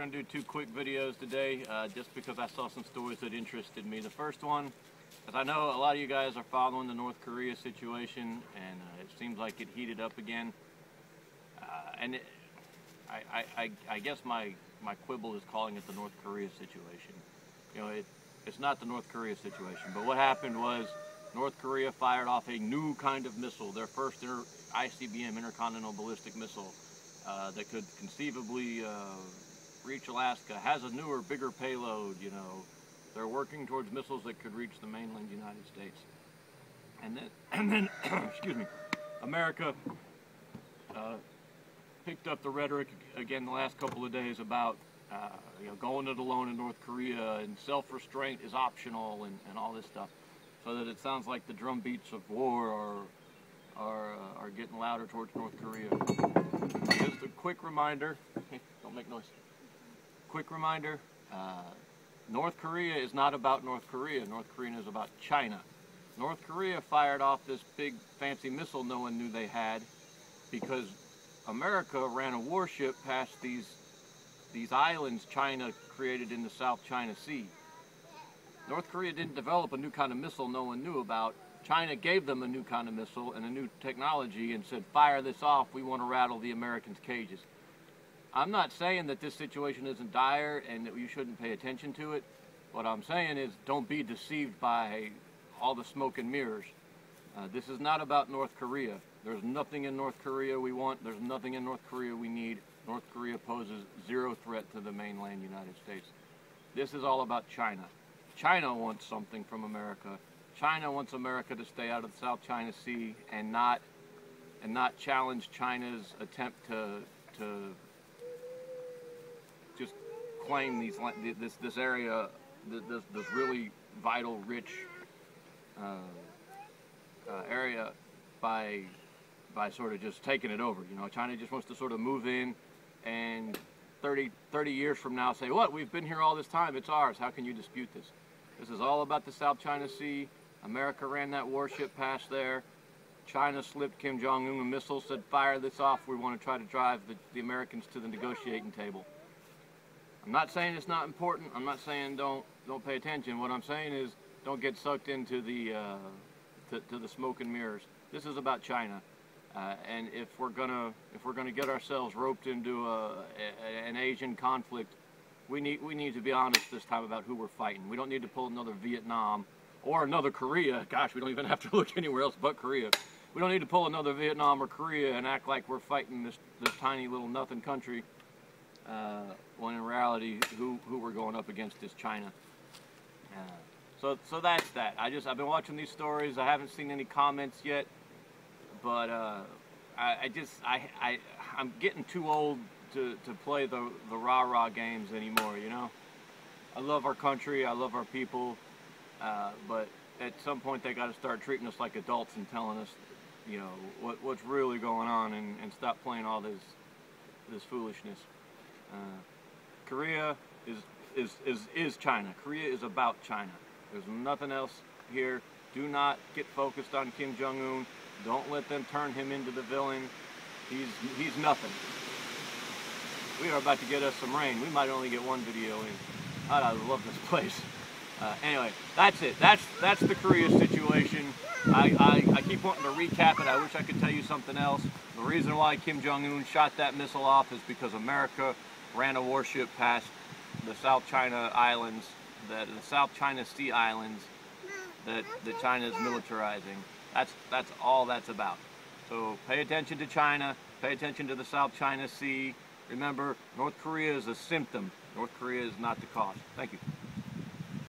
going to do two quick videos today just because I saw some stories that interested me. The first one, as I know a lot of you guys are following the North Korea situation, and it seems like it heated up again. I guess my quibble is calling it the North Korea situation. You know, it's not the North Korea situation, but what happened was North Korea fired off a new kind of missile, their first ICBM, intercontinental ballistic missile, that could conceivably reach Alaska. Has a newer, bigger payload. You know, they're working towards missiles that could reach the mainland United States. And then, excuse me, America picked up the rhetoric again the last couple of days about you know, going it alone in North Korea, and self-restraint is optional, and all this stuff, so that it sounds like the drum beats of war are getting louder towards North Korea. Just a quick reminder, don't make noise. Quick reminder, North Korea is not about North Korea. North Korea is about China. North Korea fired off this big fancy missile no one knew they had because America ran a warship past these islands China created in the South China Sea. North Korea didn't develop a new kind of missile no one knew about. China gave them a new kind of missile and a new technology and said, fire this off, we want to rattle the Americans' cages. I'm not saying that this situation isn't dire and that you shouldn't pay attention to it. What I'm saying is don't be deceived by all the smoke and mirrors. This is not about North Korea. There's nothing in North Korea we want. There's nothing in North Korea we need. North Korea poses zero threat to the mainland United States. This is all about China. China wants something from America. China wants America to stay out of the South China Sea and not challenge China's attempt to just claim this area, this really vital, rich area by sort of just taking it over. You know, China just wants to sort of move in and 30 years from now say, what, we've been here all this time, it's ours, how can you dispute this? This is all about the South China Sea. America ran that warship past there. China slipped Kim Jong-un a missile, said fire this off, we want to try to drive the Americans to the negotiating table. I'm not saying it's not important, I'm not saying don't pay attention. What I'm saying is don't get sucked into the smoke and mirrors. This is about China. And if we're gonna get ourselves roped into an Asian conflict, we need to be honest this time about who we're fighting. We don't need to pull another Vietnam or another Korea. Gosh, we don't even have to look anywhere else but Korea. We don't need to pull another Vietnam or Korea and act like we're fighting this tiny little nothing country, when in reality, who we're going up against is China. So that's that. I've been watching these stories. I haven't seen any comments yet. But I'm getting too old to play the rah-rah games anymore, you know? I love our country, I love our people, but at some point they got to start treating us like adults and telling us, you know, what's really going on, and stop playing all this foolishness. Korea is China. Korea is about China. There's nothing else here. Do not get focused on Kim Jong-un. Don't let them turn him into the villain. He's nothing. We are about to get us some rain. We might only get one video in. I love this place. Anyway, that's it. That's the Korea situation. I keep wanting to recap it. I wish I could tell you something else. The reason why Kim Jong-un shot that missile off is because America ran a warship past the South China Islands, the South China Sea Islands that China is militarizing. That's all that's about. So pay attention to China, pay attention to the South China Sea. Remember, North Korea is a symptom. North Korea is not the cause. Thank you.